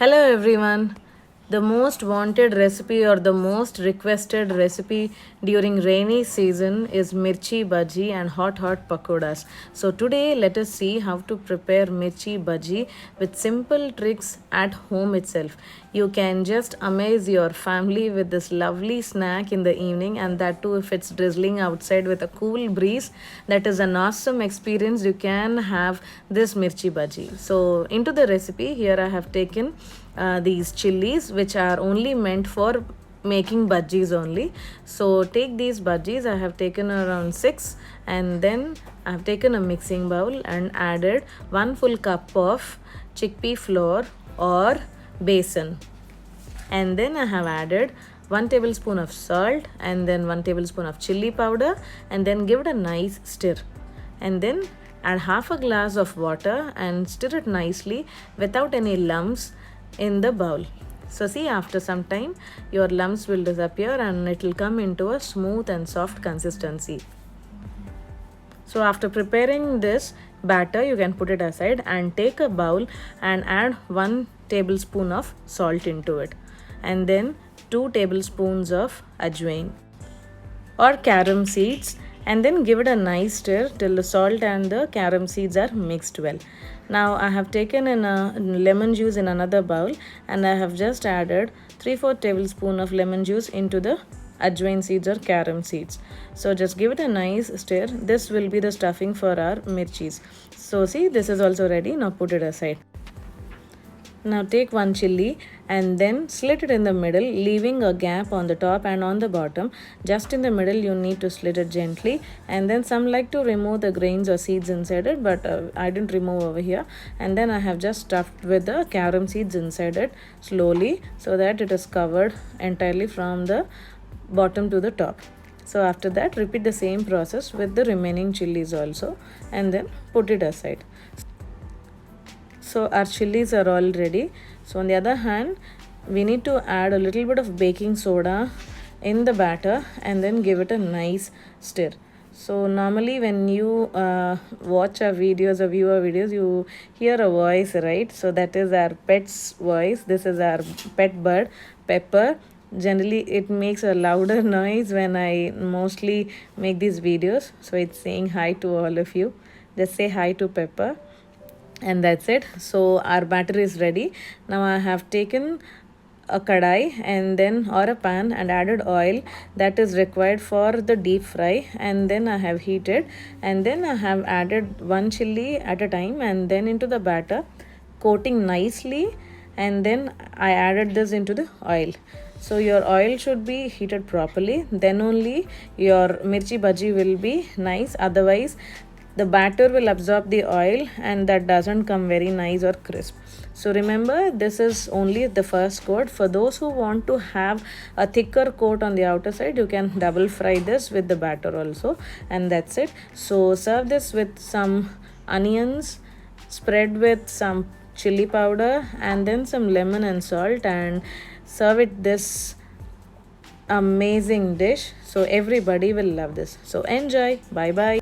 Hello everyone. The most wanted recipe or the most requested recipe during rainy season is mirchi bhaji and hot pakodas. So today let us see how to prepare mirchi bhaji with simple tricks at home itself. You can just amaze your family with this lovely snack in the evening, and that too if it's drizzling outside with a cool breeze. That is an awesome experience. You can have this mirchi bhaji. So into the recipe, here I have taken these chilies which are only meant for making bhajis only. So take these bhajis. I have taken around 6, and then I have taken a mixing bowl and added 1 full cup of chickpea flour or besan, and then I have added 1 tablespoon of salt and then 1 tablespoon of chili powder, and then give it a nice stir, and then add half a glass of water and stir it nicely without any lumps in the bowl. So see, after some time your lumps will disappear and it will come into a smooth and soft consistency. So after preparing this batter, you can put it aside and take a bowl and add 1 tablespoon of salt into it, and then 2 tablespoons of ajwain or carom seeds, and then give it a nice stir till the salt and the carom seeds are mixed well. Now I have taken in a lemon juice in another bowl, and I have just added 3/4 tablespoon of lemon juice into the ajwain seeds or carom seeds. So just give it a nice stir. This will be the stuffing for our mirchis. So see, this is also ready. Now put it aside. Now take 1 chilli and then slit it in the middle, leaving a gap on the top and on the bottom. Just in the middle you need to slit it gently, and then some like to remove the grains or seeds inside it, but I didn't remove over here. And then I have just stuffed with the carom seeds inside it slowly, so that it is covered entirely from the bottom to the top. So after that, repeat the same process with the remaining chilies also, and then put it aside. So our chilies are all ready. So on the other hand, we need to add a little bit of baking soda in the batter and then give it a nice stir. So normally when you watch our videos or view our videos, you hear a voice, right? So that is our pet's voice. This is our pet bird, Pepper. Generally it makes a louder noise when I mostly make these videos. So it's saying hi to all of you. Just say hi to Pepper. And that's it. So our batter is ready. Now I have taken a kadai and then or a pan and added oil that is required for the deep fry, and then I have heated, and then I have added 1 chili at a time and then into the batter, coating nicely, and then I added this into the oil. So your oil should be heated properly, then only your mirchi bhaji will be nice. Otherwise the batter will absorb the oil and that doesn't come very nice or crisp. So remember, this is only the first coat. For those who want to have a thicker coat on the outer side, you can double fry this with the batter also, and that's it. So serve this with some onions, spread with some chili powder and then some lemon and salt, and serve it this amazing dish. So everybody will love this. So enjoy. Bye bye.